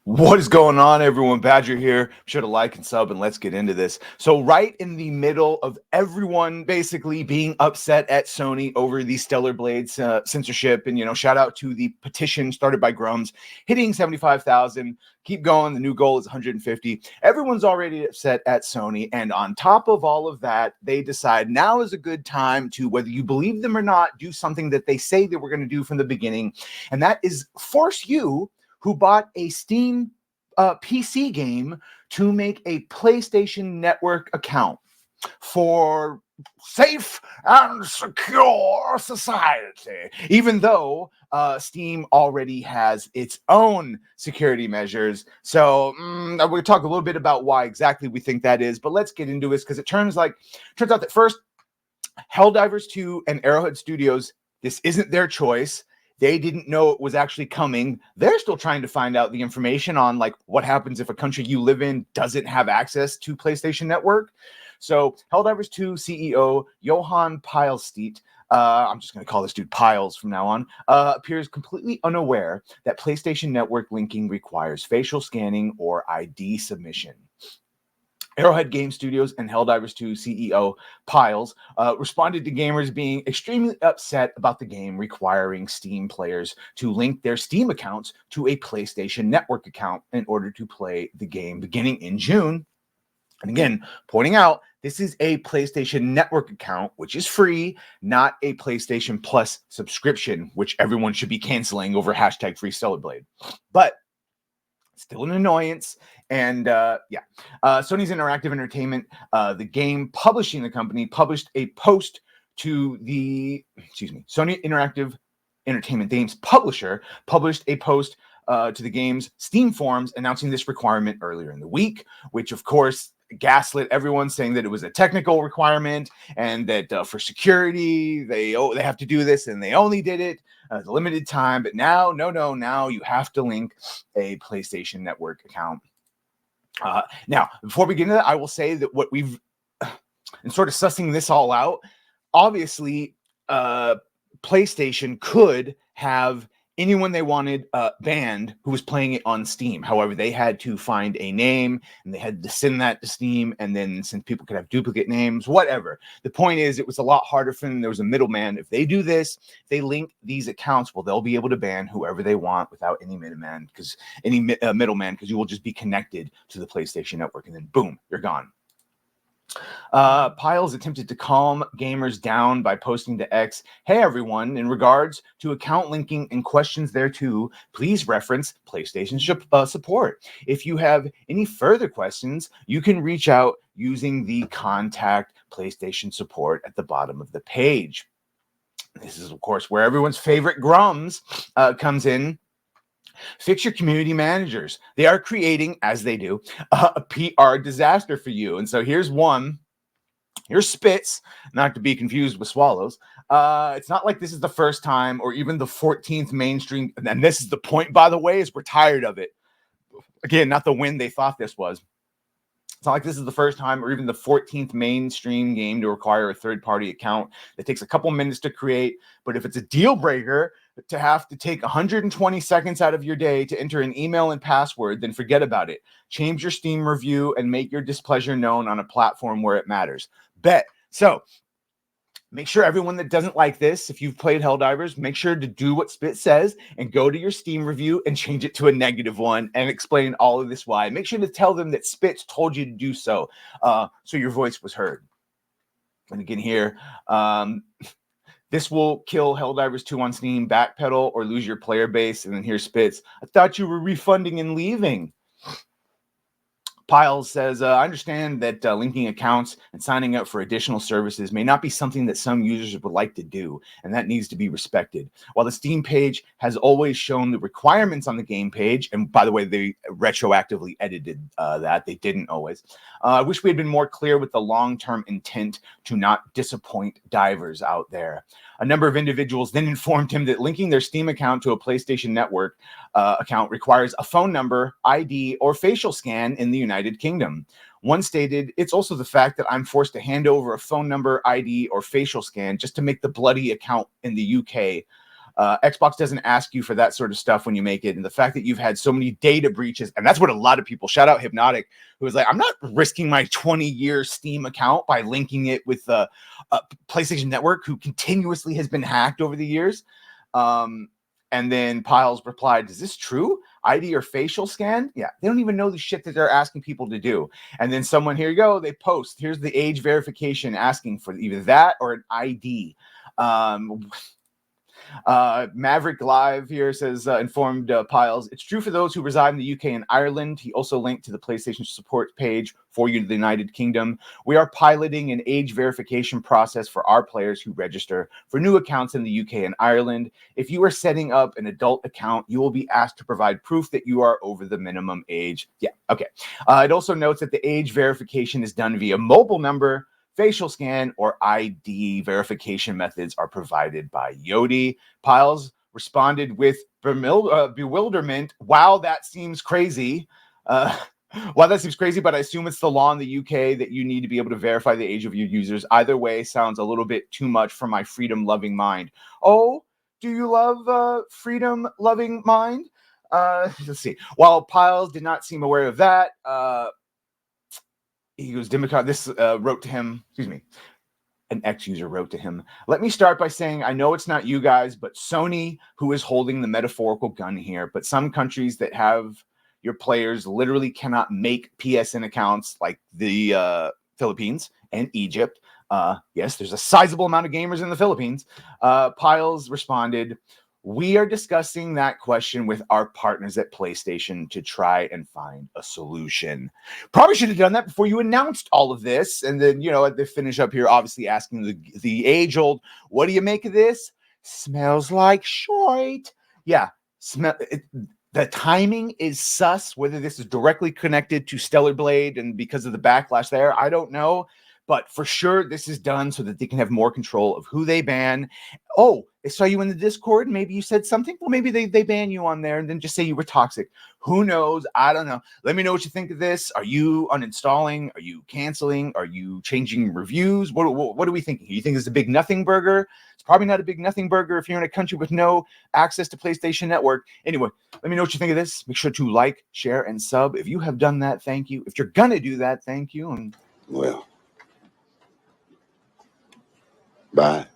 What is going on, everyone? Badger here. Be sure to like and sub, and let's get into this. So, right in the middle of everyone basically being upset at Sony over the Stellar Blades censorship, and shout out to the petition started by Grummz, hitting 75,000. Keep going. The new goal is 150. Everyone's already upset at Sony, and on top of all of that, they decide now is a good time to, whether you believe them or not, do something that they say they were going to do from the beginning, and that is force you who bought a Steam PC game to make a PlayStation Network account for safe and secure society, even though Steam already has its own security measures. So we'll talk a little bit about why exactly we think that is, but let's get into this because it turns out that first, Helldivers 2 and Arrowhead Studios, this isn't their choice. They didn't know it was actually coming. They're still trying to find out the information on what happens if a country you live in doesn't have access to PlayStation Network. So Helldivers 2 CEO Johan Pilestedt, I'm just going to call this dude Piles from now on, appears completely unaware that PlayStation Network linking requires facial scanning or ID submission. Arrowhead Game Studios and Helldivers 2 CEO Piles responded to gamers being extremely upset about the game requiring Steam players to link their Steam accounts to a PlayStation Network account in order to play the game beginning in June. And again, pointing out, this is a PlayStation Network account, which is free, not a PlayStation Plus subscription, which everyone should be canceling over hashtag free Stellar Blade. But still an annoyance. And Sony's Interactive Entertainment, the game publishing the company, published a post to Sony Interactive Entertainment games publisher published a post to the game's Steam forums announcing this requirement earlier in the week, which of course gaslit everyone, saying that it was a technical requirement and that for security they have to do this, and they only did it a limited time. But now you have to link a PlayStation Network account. Now, before we get into that, I will say that what we've in sort of sussing this all out, obviously PlayStation could have anyone they wanted banned who was playing it on Steam. However, they had to find a name and they had to send that to Steam, and then since people could have duplicate names, whatever. The point is, it was a lot harder for them. There was a middleman. If they do this, they link these accounts, well, they'll be able to ban whoever they want without any middleman, because you will just be connected to the PlayStation Network, and then boom, you're gone. Piles attempted to calm gamers down by posting to X, "Hey everyone, in regards to account linking and questions there too, please reference PlayStation support. If you have any further questions, you can reach out using the contact PlayStation support at the bottom of the page." This is, of course, where everyone's favorite Grummz comes in. Fix your community managers. They are creating, as they do, a PR disaster for you. And so here's one. Here's Spitz, not to be confused with Swallows. It's not like this is the first time or even the 14th mainstream. And this is the point, by the way, is we're tired of it. Again, not the win they thought this was. It's not like this is the first time or even the 14th mainstream game to require a third-party account that takes a couple minutes to create. But if it's a deal breaker to have to take 120 seconds out of your day to enter an email and password, then forget about it. Change your Steam review and make your displeasure known on a platform where it matters. Bet. So make sure everyone that doesn't like this, if you've played Helldivers, make sure to do what Spit says and go to your Steam review and change it to a negative one and explain all of this why. Make sure to tell them that Spitz told you to do so, so your voice was heard. And again here, this will kill Helldivers 2 on Steam, backpedal, or lose your player base. And then here's Spitz. "I thought you were refunding and leaving." Piles says, "I understand that linking accounts and signing up for additional services may not be something that some users would like to do, and that needs to be respected. While the Steam page has always shown the requirements on the game page," and by the way, they retroactively edited that. They didn't always. "I wish we had been more clear with the long-term intent to not disappoint divers out there." A number of individuals then informed him that linking their Steam account to a PlayStation Network account requires a phone number, ID, or facial scan in the United Kingdom. One stated, "It's also the fact that I'm forced to hand over a phone number, ID, or facial scan just to make the bloody account in the UK. Xbox doesn't ask you for that sort of stuff when you make it. And the fact that you've had so many data breaches, and that's what a lot of people, shout out Hypnotic, who was like, I'm not risking my 20-year Steam account by linking it with a PlayStation Network, who continuously has been hacked over the years. And then Piles replied, is this true? ID or facial scan? Yeah, they don't even know the shit that they're asking people to do. And then someone, here you go, they post, here's the age verification asking for either that or an ID. Maverick Live here says, informed Piles, it's true for those who reside in the UK and Ireland. He also linked to the PlayStation support page for you to the United Kingdom. We are piloting an age verification process for our players who register for new accounts in the UK and Ireland. If you are setting up an adult account, you will be asked to provide proof that you are over the minimum age. Yeah, okay. It also notes that the age verification is done via mobile number, facial scan, or ID verification methods are provided by Yodi. Piles responded with bewilderment. Wow, that seems crazy. Wow, that seems crazy, but I assume it's the law in the UK that you need to be able to verify the age of your users. Either way sounds a little bit too much for my freedom-loving mind. Oh, do you love freedom-loving mind? Let's see. While Piles did not seem aware of that, he goes, Democrat, this wrote to him, excuse me, an ex-user wrote to him, let me start by saying, I know it's not you guys, but Sony who is holding the metaphorical gun here, but some countries that have your players literally cannot make PSN accounts, like the Philippines and Egypt. Yes, there's a sizable amount of gamers in the Philippines. Piles responded, we are discussing that question with our partners at PlayStation to try and find a solution. Probably should have done that before you announced all of this. And then, you know, they finish up here, obviously asking the age-old, what do you make of this? Smells like shite. Yeah, the timing is sus, whether this is directly connected to Stellar Blade and because of the backlash there, I don't know. But for sure, this is done so that they can have more control of who they ban. Oh, they saw you in the Discord. Maybe you said something. Well, maybe they ban you on there and then just say you were toxic. Who knows? I don't know. Let me know what you think of this. Are you uninstalling? Are you canceling? Are you changing reviews? What are we thinking? You think it's a big nothing burger? It's probably not a big nothing burger if you're in a country with no access to PlayStation Network. Anyway, let me know what you think of this. Make sure to like, share, and sub. If you have done that, thank you. If you're going to do that, thank you. And well, bye.